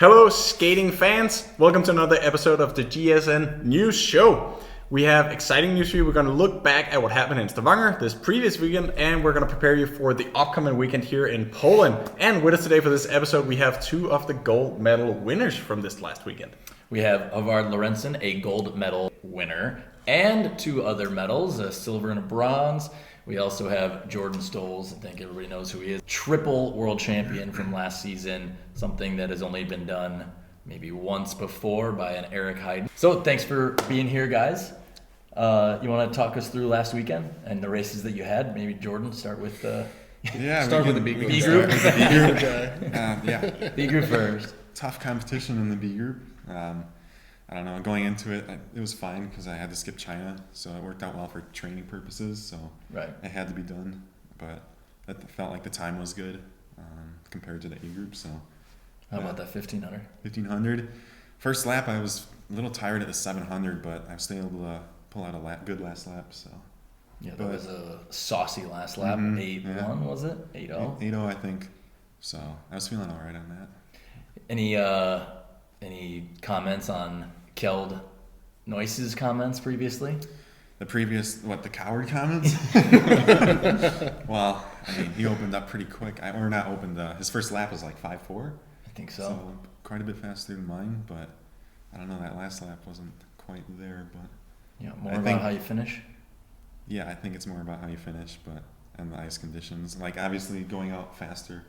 Hello, skating fans. Welcome to another episode of the GSN News Show. We have exciting news for you. We're going to look back at what happened in Stavanger this previous weekend, and we're going to prepare you for the upcoming weekend here in Poland. And with us today for this episode, we have two of the gold medal winners from this last weekend. We have Lorentzen, a gold medal winner, and two other medals, a silver and a bronze. We also have Jordan Stolz. I think everybody knows who he is. Triple world champion from last season, something that has only been done maybe once before by an Eric Heiden. So thanks for being here, guys. You want to talk us through last weekend and the races that you had? Maybe Jordan, start with Start with the B group. B group first. Tough competition in the B group. I don't know, going into it, it was fine because I had to skip China, so it worked out well for training purposes, so right. It had to be done, but it felt like the time was good compared to the A group, so. How about that 1500? 1500. First lap, I was a little tired at the 700, but I was still able to pull out a good last lap, so. Yeah, that was a saucy last lap. 8-1, was it? 8-0? 8-0, I think. So I was feeling all right on that. Any comments on Kjeld Noyce's comments previously? The coward comments? Well, I mean, he opened up pretty quick. His first lap was like 5.4. I think so. So quite a bit faster than mine, but I don't know, that last lap wasn't quite there. But yeah, about how you finish? Yeah, I think it's more about how you finish, and the ice conditions. Like, obviously, going out faster,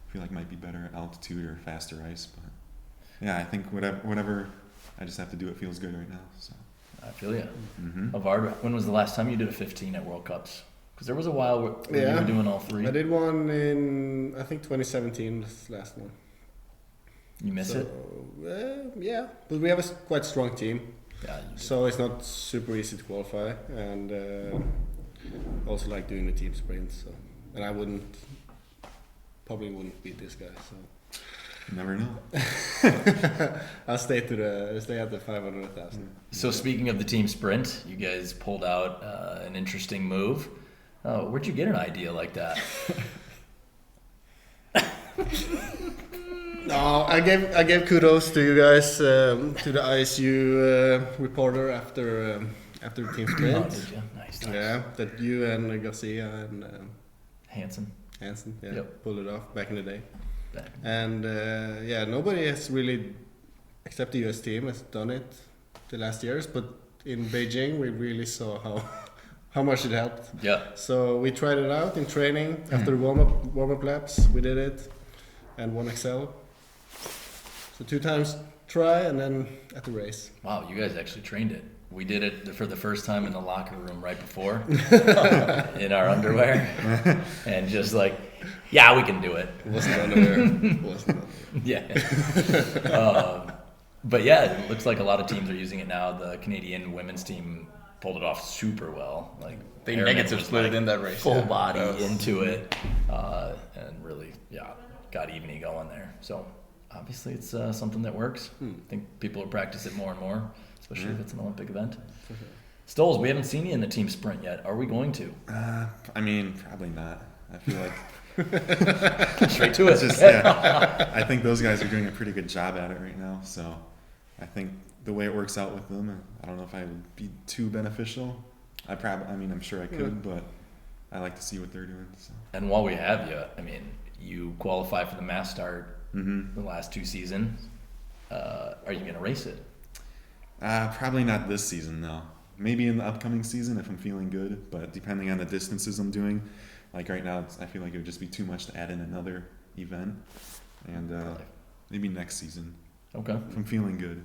I feel like might be better at altitude or faster ice, but yeah, I think whatever I just have to do, it feels good right now. So I feel you. Avard, when was the last time you did a 15 at World Cups? Because there was a while where you were doing all three. I did one in, I think, 2017, this last one. You miss it? Yeah, but we have a quite strong team. Yeah. So it's not super easy to qualify, and also like doing the team sprint. So, and I probably wouldn't beat this guy. So. You never know. I'll stay at the 500,000. So speaking of the team sprint, you guys pulled out an interesting move. Where'd you get an idea like that? No, I gave kudos to you guys, to the ISU reporter after the team sprint. Oh, did you? Nice. Yeah, that you and Garcia and Hansen, pulled it off back in the day. And nobody has really, except the US team, has done it the last years. But in Beijing, we really saw how much it helped. Yeah. So we tried it out in training. After warm-up laps, we did it, and 1XL. So 2 times try, and then at the race. Wow, you guys actually trained it. We did it for the first time in the locker room right before, in our underwear, and just like, yeah, we can do it. Wasn't underwear. Yeah. But yeah, it looks like a lot of teams are using it now. The Canadian women's team pulled it off super well. Like They negative split it in that race. Full body into it, and really, got Eveny going there. So obviously it's something that works. I think people will practice it more and more, especially if it's an Olympic event. Stolz, we haven't seen you in the team sprint yet. Are we going to? I mean, probably not. I feel like straight to it. I think those guys are doing a pretty good job at it right now. So I think the way it works out with them, I don't know if I would be too beneficial. I'm sure I could, but I like to see what they're doing. So. And while we have you, I mean, you qualify for the mass start the last 2 seasons. Are you going to race it? Probably not this season, no. Maybe in the upcoming season if I'm feeling good, but depending on the distances I'm doing. Like right now, I feel like it would just be too much to add in another event. And maybe next season. Okay. If I'm feeling good.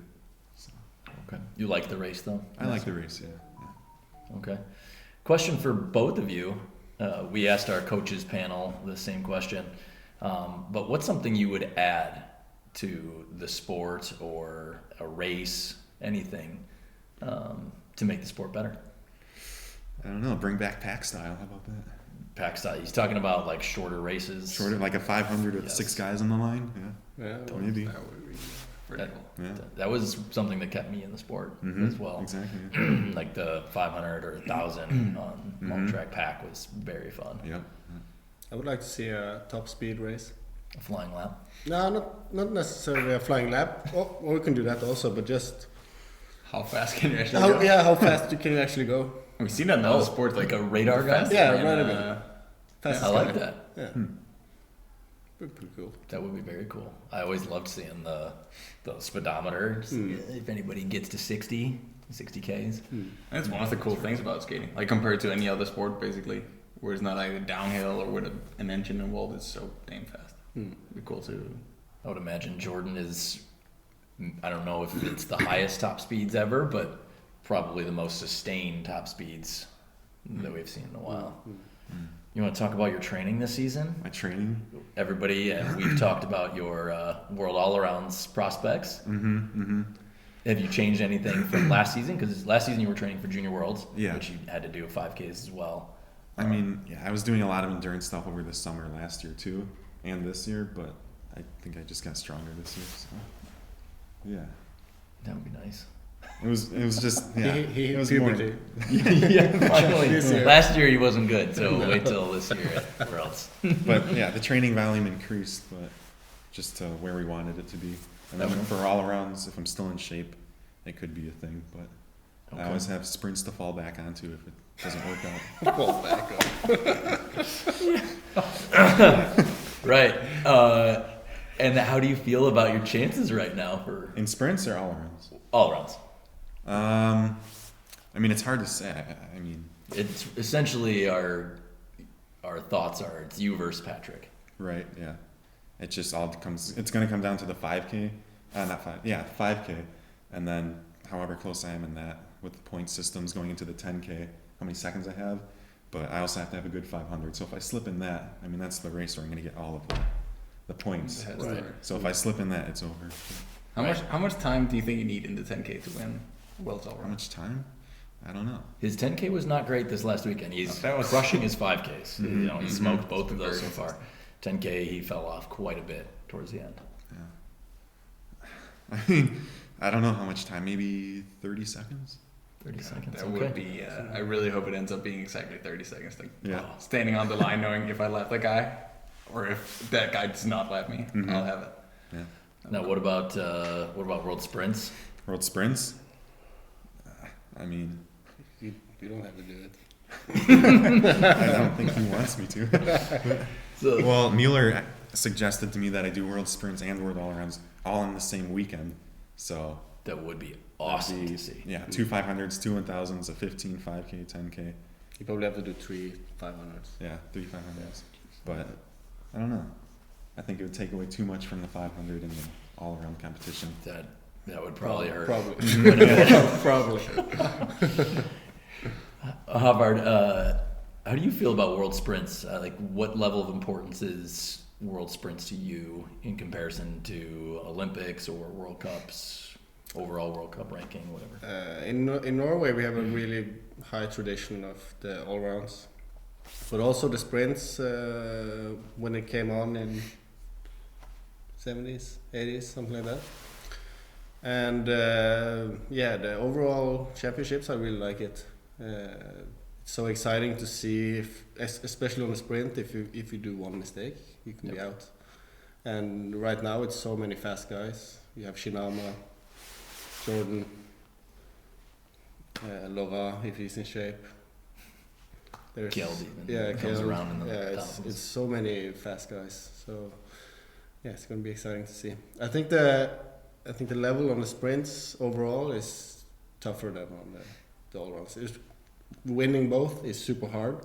So. Okay. You like the race, though? I like the race, yeah. Okay. Question for both of you. We asked our coaches panel the same question. But what's something you would add to the sport or a race, anything, to make the sport better? I don't know. Bring back pack style. How about that? Pack style. He's talking about like shorter races. Shorter, like a 500 with 6 guys on the line. Yeah, maybe. That would be pretty cool. That was something that kept me in the sport as well. Exactly. Like the 500 or 1,000 on long track pack was very fun. Yep. I would like to see a top speed race. A flying lap? No, not necessarily a flying lap. Or we can do that also, but just How fast can you actually go? how fast can you actually go? We've seen that in other sports, Like a radar guy? Yeah, and, right again. Fastest I like guy. that. Yeah. Pretty cool. That would be very cool. I always loved seeing the speedometer. If anybody gets to 60 Ks. That's one of the cool things about skating. Like compared to any other sport, basically, where it's not either downhill or with an engine involved, it's so damn fast. It'd be cool too. I would imagine Jordan is, I don't know if it's the highest top speeds ever, but probably the most sustained top speeds that we've seen in a while. You want to talk about your training this season? My training. Everybody, and we've talked about your World All-Arounds prospects. Have you changed anything from last season? Because last season you were training for Junior Worlds, which you had to do 5Ks as well. I mean, I was doing a lot of endurance stuff over the summer last year too, and this year, but I think I just got stronger this year. So, yeah. That would be nice. It was just He it was puberty. Finally. This year. Last year he wasn't good, so wait till this year. Where else? But yeah, the training volume increased, but just to where we wanted it to be. And then Okay. for all arounds, if I'm still in shape, it could be a thing. But I always have sprints to fall back onto if it doesn't work out. Fall back up. Right. And how do you feel about your chances right now for In sprints or all arounds? all rounds? I mean, it's hard to say. I mean, It's essentially our thoughts are it's you versus Patrick. right? Yeah. It just all comes. It's going to come down to the 5K, not 5. Yeah, 5K, and then however close I am in that with the point systems going into the 10K, how many seconds I have. But I also have to have a good 500. So if I slip in that, I mean, that's the race where I'm going to get all of the points. Right. So if I slip in that, it's over. How much time do you think you need in the 10K to win Worlds all How around? much time? I don't know. His 10K was not great this last weekend. He's That was- crushing his 5Ks. You know, he smoked both of those so far. 10K, he fell off quite a bit towards the end. I mean, I don't know how much time. Maybe 30 seconds. 30 seconds. That Okay. would be. I really hope it ends up being exactly 30 seconds. Like Yeah. standing on the line, knowing if I lap that guy, or if that guy does not lap me, I'll have it. Yeah. Now, what about World Sprints? World sprints. I mean, You don't have to do it. I don't think he wants me to. So, Well, Mueller suggested to me that I do world sprints and world all-arounds all in the same weekend. So that would be awesome to see. yeah, 2 500s, 2 1000s, a 15, 5K, 10K. You probably have to do 3 500s. Yeah, 3 500s. But I don't know. I think it would take away too much from the 500 in the all-around competition. That would probably hurt. Probably. Havard, how do you feel about World Sprints? Like, what level of importance is World Sprints to you in comparison to Olympics or World Cups, overall World Cup ranking, whatever? In Norway, we have a really high tradition of the all rounds, but also the sprints when it came on in 70s, 80s, something like that. And the overall championships, I really like it. It's so exciting to see, especially on the sprint, if you do one mistake, you can be out. And right now, it's so many fast guys. You have Shinama, Jordan, Laura, if he's in shape. There's Kjeld even. Yeah, comes Kjeld. around in the it's thousands. so many fast guys. So yeah, it's going to be exciting to see. I think the level on the sprints overall is tougher than on the all rounds. Winning both is super hard,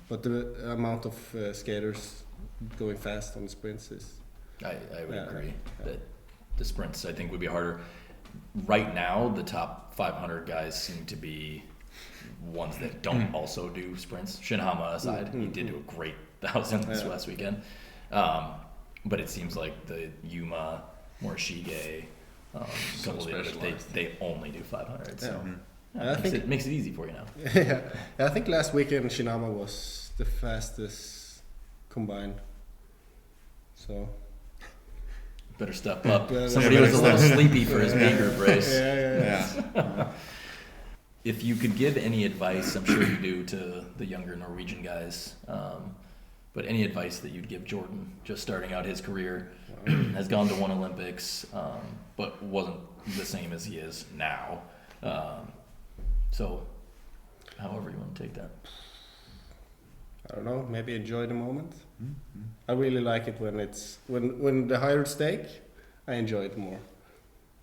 but the amount of skaters going fast on the sprints is. I would agree that the sprints, I think, would be harder. Right now, the top 500 guys seem to be ones that don't also do sprints. Shinhama aside, he did do a great 1,000 this last weekend. But it seems like the Yuma, Morishige, a couple of the others, they only do 500. So it makes it easy for you now. Yeah, I think last weekend Shinama was the fastest combined. So. Better step up. Yeah, Somebody was a little sleepy for his B group race. Yeah. If you could give any advice, I'm sure you do, to the younger Norwegian guys, But any advice that you'd give Jordan, just starting out his career, has gone to one Olympics, but wasn't the same as he is now. So, however you want to take that. I don't know. Maybe enjoy the moment. I really like it when it's when the higher stake. I enjoy it more.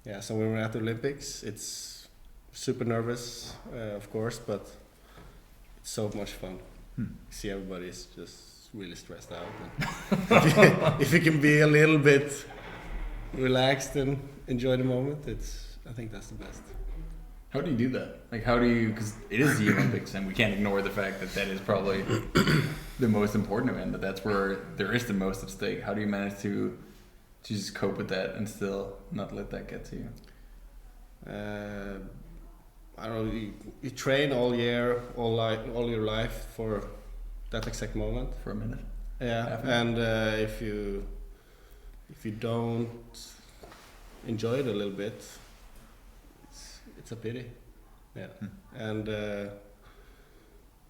Yeah. So when we're at the Olympics, it's super nervous, of course, but it's so much fun. See, everybody's just really stressed out. And if you can be a little bit relaxed and enjoy the moment, I think that's the best. How do you do that? Like, how do you? Because it is the Olympics, and we can't ignore the fact that that is probably the most important event. That's where there is the most at stake. How do you manage to just cope with that and still not let that get to you? I don't know. You train all year, all your life for that exact moment. For a minute. Yeah, and if you don't enjoy it a little bit, it's a pity. Yeah, and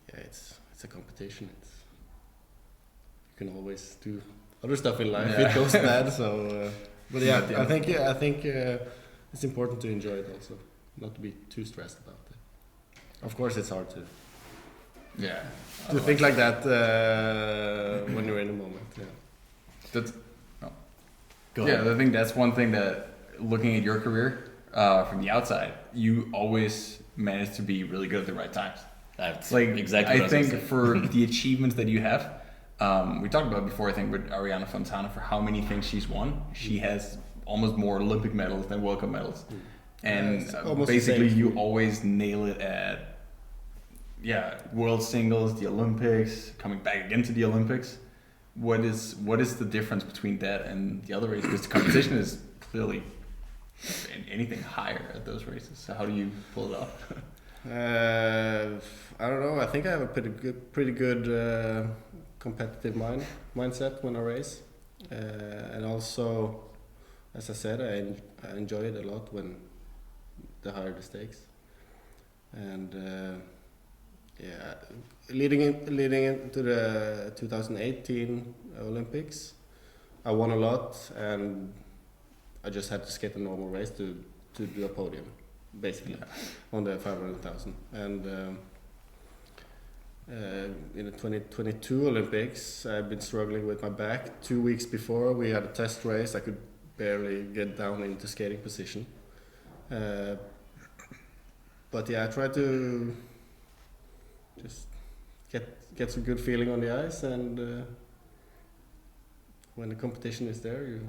it's a competition. You can always do other stuff in life. It goes bad. So, but yeah, I think it's important to enjoy it also, not to be too stressed about it. Of course, it's hard to think like that when you're in the moment. Yeah. That's Go ahead. I think that's one thing that, looking at your career from the outside, you always manage to be really good at the right times. That's Like, exactly what I was gonna think say. for the achievements that you have, we talked about it before, I think, with Ariana Fontana, for how many things she's won. She has almost more Olympic medals than World Cup medals. And it's almost the basically same. you always nail it at world singles, the Olympics, coming back again to the Olympics. What is the difference between that and the other races? Because the competition is clearly anything higher at those races. So how do you pull it off? I don't know. I think I have a pretty good competitive mindset when I race, and also, as I said, I enjoy it a lot when the higher the stakes, and leading into the 2018 Olympics, I won a lot, and I just had to skate a normal race to do a podium, basically, on the 500,000. And in the 2022 Olympics, I've been struggling with my back. 2 weeks before, we had a test race. I could barely get down into skating position. But yeah, I tried to just get some good feeling on the ice, and when the competition is there, you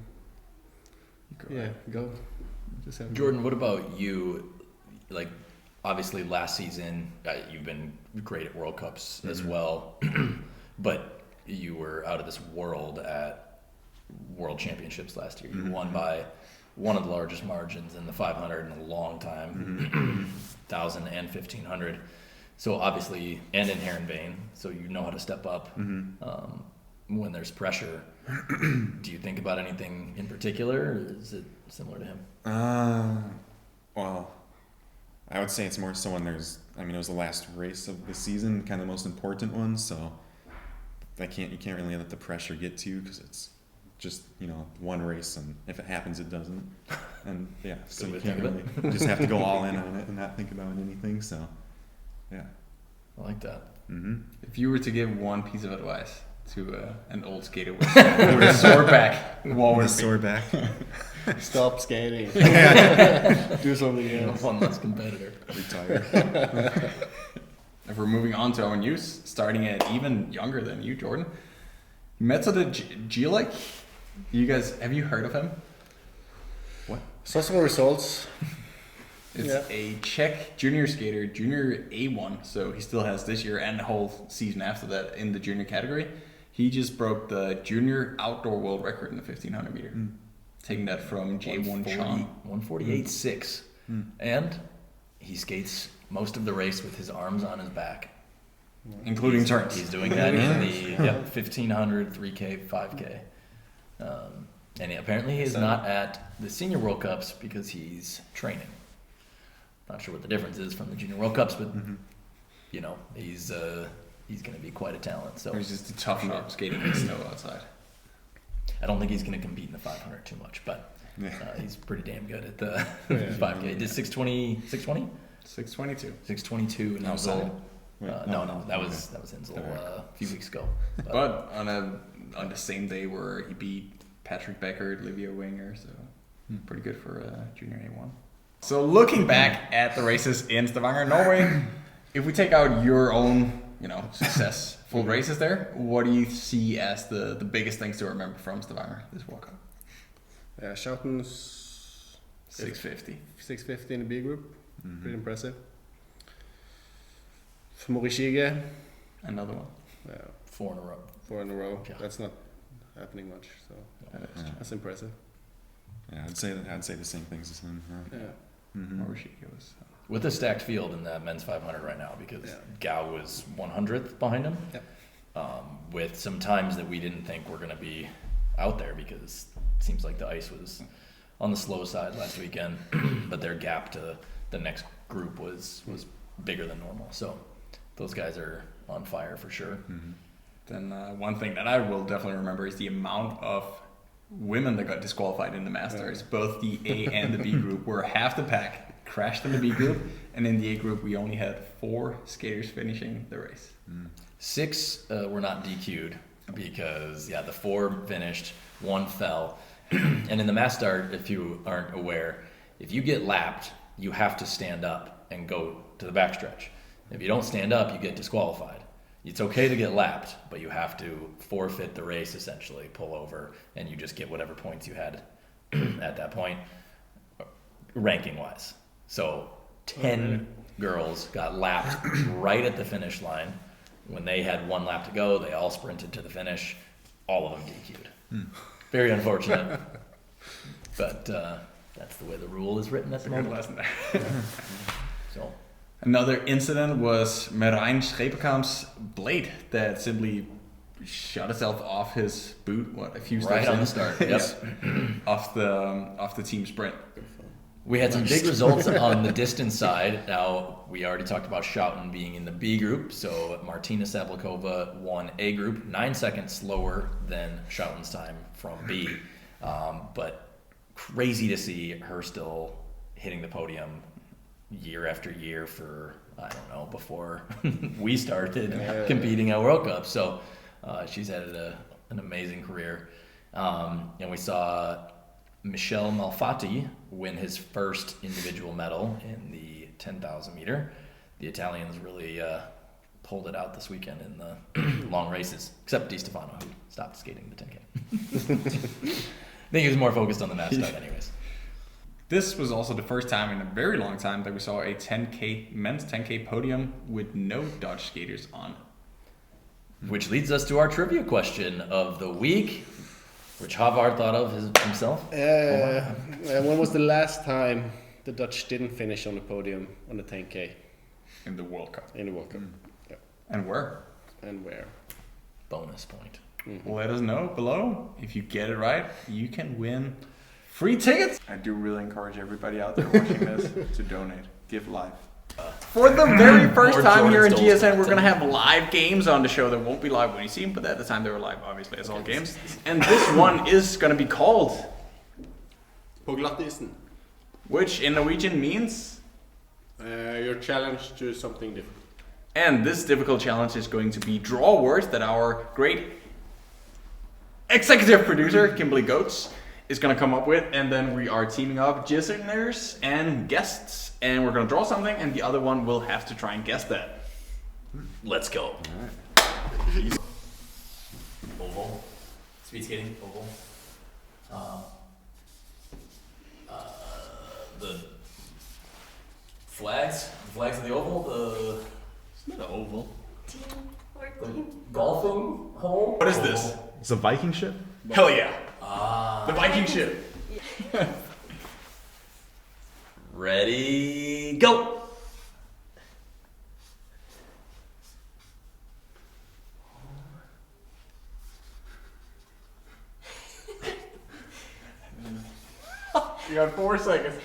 go. Just have Jordan, what about you? Like, obviously last season, you've been great at World Cups as well, but you were out of this world at World Championships last year. You won by one of the largest margins in the 500 in a long time, 1,000 and 1,500. So obviously, and in Heerenveen, so you know how to step up when there's pressure. Do you think about anything in particular, or is it similar to him? Well, I would say it's more so when it was the last race of the season, kind of the most important one, so you can't really let the pressure get to you, because it's just, one race, and if it happens, it doesn't. And yeah, so you can't really, you just have to go all in on it and not think about anything, so yeah. I like that. If you were to give one piece of advice to an old skater with a sore back, what would it be? Sore back. stop skating. Do something else. One less competitor. Retire. If we're moving on to our news, starting at even younger than you, Jordan, Metode Gilek. Have you heard of him? What? Saw some results. It's a Czech junior skater, junior A1, so he still has this year and the whole season after that in the junior category. He just broke the junior outdoor world record in the 1,500 meter, taking that from J1 Sean. 148.6. And he skates most of the race with his arms on his back. Including turns. He's doing that in the 1,500, 3K, 5K. And apparently he's not at the Senior World Cups because he's training. Not sure what the difference is from the Junior World Cups, but he's he's going to be quite a talent. So Or he's just a tough nut skating in snow outside. I don't think he's going to compete in the 500 too much, but he's pretty damn good at the 5K. He did 620, 620? 622. 622 in Outside? Insel. No, that was Insel a few weeks ago. But on the same day where he beat Patrick Becker, Livia Winger, so pretty good for junior A1. So looking back at the races in Stavanger, Norway, if we take out your own, successful races there, what do you see as the biggest things to remember from Stavanger this World Cup? Schouten's 650. 650 in the B group. Pretty impressive. Morishige, Another one. 4 in a row. 4 in a row. Yeah. That's not happening much, so that's impressive. Yeah, I'd say the same things as him. Yeah. Morishige was. With a stacked field in the men's 500 right now because Gao was 100th behind him. With some times that we didn't think were going to be out there because it seems like the ice was on the slow side last weekend, but their gap to the next group was bigger than normal. So those guys are on fire for sure. Then one thing that I will definitely remember is the amount of women that got disqualified in the Masters. Both the A and the B group were half the pack crashed in the B group, and in the A group we only had 4 skaters finishing the race. 6 were not DQ'd because the 4 finished, 1 fell. And in the mass start, if you aren't aware, if you get lapped, you have to stand up and go to the backstretch. If you don't stand up, you get disqualified. It's okay to get lapped, but you have to forfeit the race essentially, pull over, and you just get whatever points you had at that point, ranking-wise. So 10 girls got lapped right at the finish line. When they had 1 lap to go, they all sprinted to the finish. All of them DQ'd. Very unfortunate. But that's the way the rule is written at the moment. Lesson. So Another incident was Marijn Schepenkamp's blade that simply shut itself off his boot. A few steps right on in. the start. Yep. off the team sprint. We had some big results on the distance side. Now, we already talked about Schouten being in the B group, so Martina Sablikova won A group, 9 seconds slower than Schouten's time from B. But crazy to see her still hitting the podium year after year for, I don't know, before we started competing at World Cup. So she's had an amazing career. And we saw Michel Malfatti win his first individual medal in the 10,000 meter. The Italians really pulled it out this weekend in the long races, except Di Stefano, who stopped skating the 10K. I think he was more focused on the mass start anyways. This was also the first time in a very long time that we saw a men's 10K podium with no Dutch skaters on. Which leads us to our trivia question of the week, which Havard thought of himself. When was the last time the Dutch didn't finish on the podium on the 10K? In the World Cup. In the World Cup. Yeah. And where? And where? Bonus point. Let us know below. If you get it right, you can win free tickets. I do really encourage everybody out there watching this to donate. Give live. For the very first More time here in Jordan Stolz GSN, we're going to content. have live games on the show that won't be live when you see them, but at the time they were live, obviously, as all games. And this one is going to be called, På glattisen. which in Norwegian means, You're challenged to something different. and this difficult challenge is going to be draw words that our great executive producer, Kimberly Goetz, is going to come up with, and then we are teaming up listeners and guests, and we're going to draw something, and the other one will have to try and guess that. Let's go. Oval. Speed skating, oval. The flags of the oval, It's not an oval. the golfing hole. What is this? It's a Viking ship? Hell yeah. Ah. The Viking ship. Ready, go. You got 4 seconds.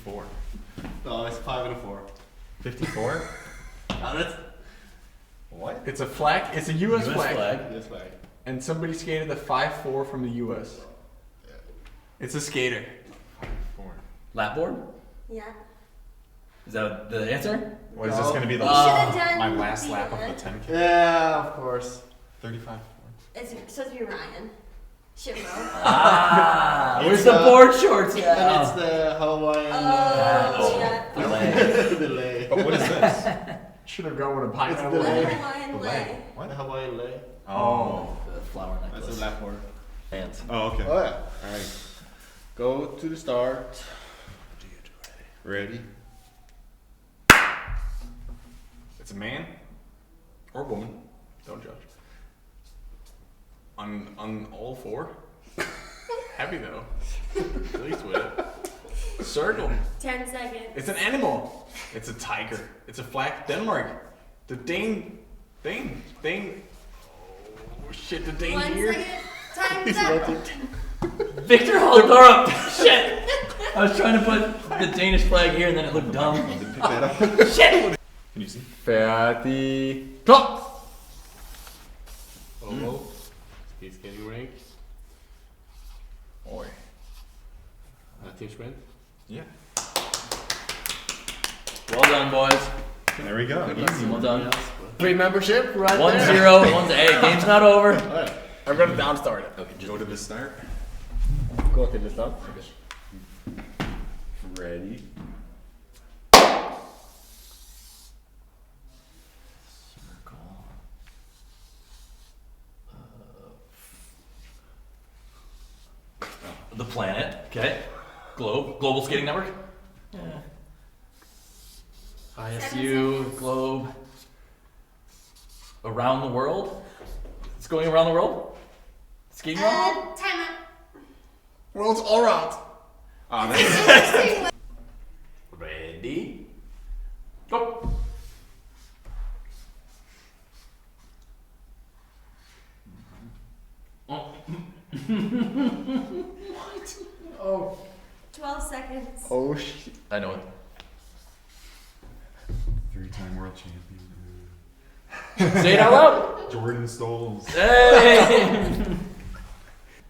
54. No, it's 5 and 4. 54. What? It's a flag. It's a U.S. flag. Yes, flag. And somebody skated the 5-4 from the U.S. Yeah. It's a skater. 4. Lapboard? Yeah. Is that the answer? What is this going to be the You should have done my last the- lap of the 10K? Yeah, of course. 35. It's supposed to be Ryan. Shimbo. Ah, where's It's the the- board shorts? And Yeah. it's the Hawaiian Oh, yeah. delay. But what is this? Should have gone with a pine. It's The the lay. Hawaiian lay. What? The Hawaiian lay. Oh. The flower That's necklace. a lap board. Hands. Oh, okay. Oh, yeah. Alright. Go to the start. Ready? It's a man or woman. Don't judge. On all four. Heavy though. Pleased with it. Circle. 10 seconds. It's an animal. It's a tiger. It's a flag. Denmark. The Dane. Oh shit! The Dane 1 here. second. Time's up. Victor Holderup! Shit! I was trying to put the Danish flag here and then it looked dumb. Didn't pick that up. Shit! Can you see? Färdig. Klart. Oh, he's getting ranked. Oi. Team sprint. Yeah. Well done, boys. There we go. Easy. Well done. Free membership right 1-0. there. Hey, game's not over. Alright. I'm gonna downstart it. Okay, just Go to the start. Go to the start. Ready? The planet. Okay. Globe. Global Skating Network. Yeah. ISU. Globe. Around the world. It's going around the world. Skating world. Time up. World's all around. Oh, that's Ready. Go. Oh. 12 seconds. Oh shit. I know it. 3-time world champion. Say it out loud. Jordan Stolz. Hey!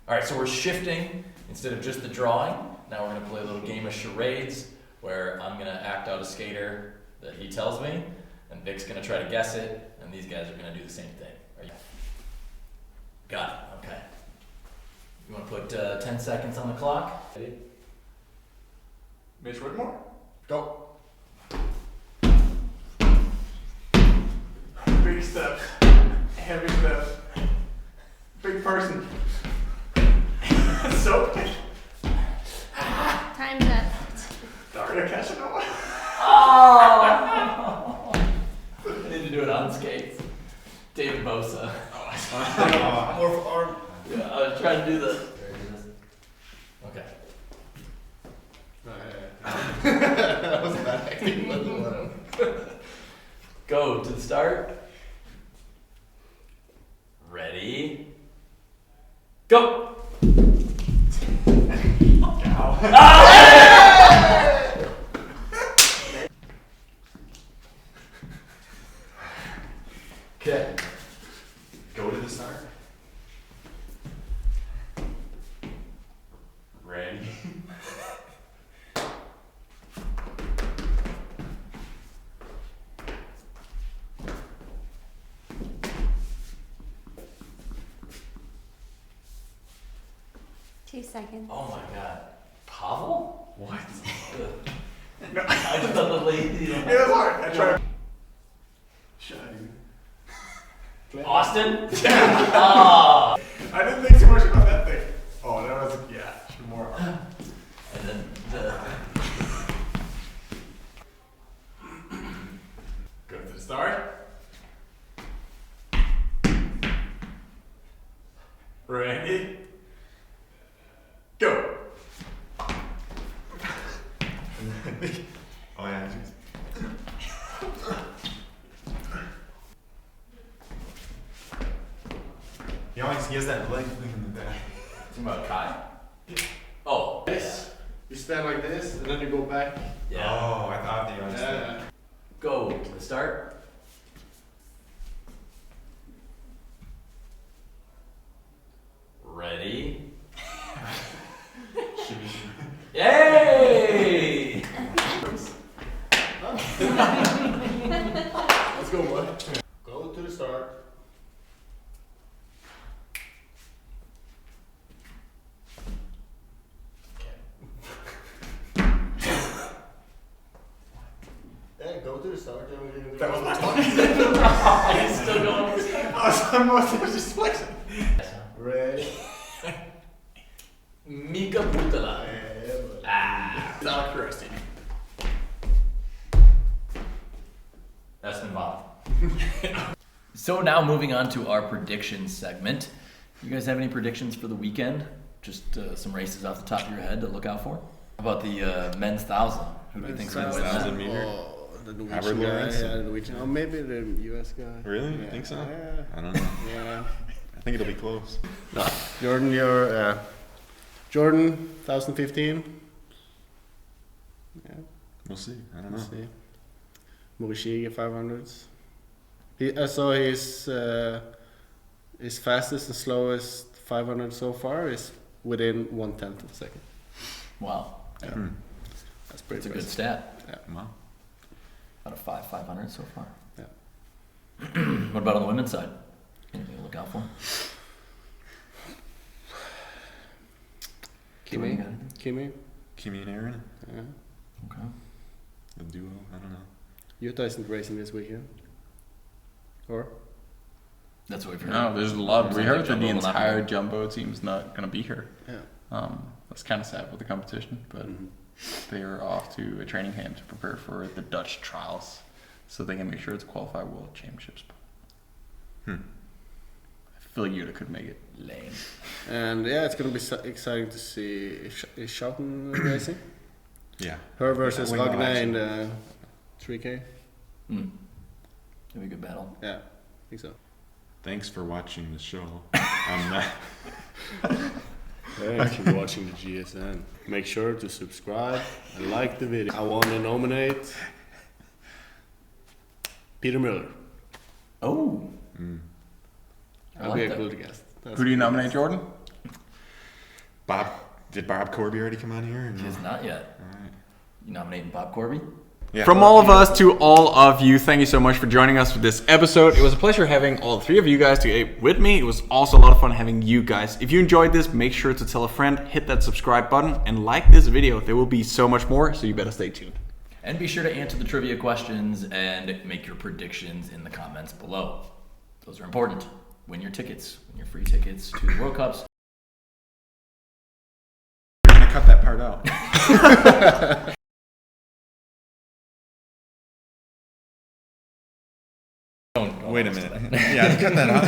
Alright, so we're shifting instead of just the drawing. Now we're going to play a little game of charades where I'm going to act out a skater that he tells me, and Vic's going to try to guess it, and these guys are going to do the same thing. Are you? Got it. Okay. You want to put 10 seconds on the clock? Ready? Mitch Whitmore. Go. Big steps. Heavy steps. Big person. So big. Time's up. Daria Casanova. Oh! I need to do it on skates. David Bosa. Oh. More for arm. Yeah, I was trying to do the. Okay. That was bad acting. Go to the start. Ready. Go! Okay. Go to the start. Ready? Two seconds. Oh my god. Pavel? What? I just thought the lady. It was hard. I tried. Austin? Ah. I didn't think too much about that thing. Oh, that was more. And then the. Go to the start. Ready. Go. Oh yeah. Geez. He has that leg thing in the back. Talking about Kai? Oh. You stand like this and then you go back. Yeah. Oh, I thought they were. Yeah. Go to the start. Ready? Yay! Let's go, boy. Go to the start. Yeah, go to the start. That was my one. It's still going. I was almost just flexing. Ready? Mika Butala. It's not crusty. That's been Bob. So now moving on to our predictions segment. You guys have any predictions for the weekend? Just some races off the top of your head to look out for? How about the men's 1,000? Who do you think's going to win that? 1,000 meter. Oh, the Albert Norwegian guy. Lorentzen. Yeah, the Norwegian. Oh, maybe the US guy. Really? You Yeah. think so? Yeah. I don't know. Yeah. I think it'll be close. No. Jordan, you're Jordan, 1015. Yeah, We'll see. I don't know. let's see. Morishige 500s. I saw his fastest and slowest 500 so far is within 1/10 of a second. Wow. Yeah. Hmm. That's pretty That's a good impressive. stat. Wow. Out of 500 so far. Yeah. What about on the women's side? Anything to look out for? Kimi. Jordan, Kimi and Aaron, Yeah. Okay. the duo. I don't know. Utah isn't racing this weekend. Or? That's what we've heard. No, there's a lot. We heard that the Jumbo will not be entire there. jumbo team's not going to be here. Yeah. That's kind of sad with the competition, but they are off to a training camp to prepare for the Dutch trials, so they can make sure to qualify World Championships. Hmm. I feel like Utah could make it. Lame. And yeah, it's going to be exciting to see is Schouten racing. Yeah. Her versus Wing Ragne action. in the 3K. Hmm. That'd be a good battle. Yeah, I think so. Thanks for watching the show. Thanks for watching the GSN. Make sure to subscribe and like the video. I want to nominate Peter Miller. Oh. That'll be a good guest. That's Who do you a good nominate, guest. Jordan? Bob, did Bob Corby already come on here? Or He no? is not yet. All right. You nominating Bob Corby? Yeah. From all of us to all of you, thank you so much for joining us for this episode. It was a pleasure having all three of you guys today with me. It was also a lot of fun having you guys. If you enjoyed this, make sure to tell a friend, hit that subscribe button, and like this video. There will be so much more, so you better stay tuned. And be sure to answer the trivia questions and make your predictions in the comments below. Those are important. Win your tickets, win your free tickets to the World Cups. I'm gonna cut that part out. Don't Wait a minute. Yeah, cut that out.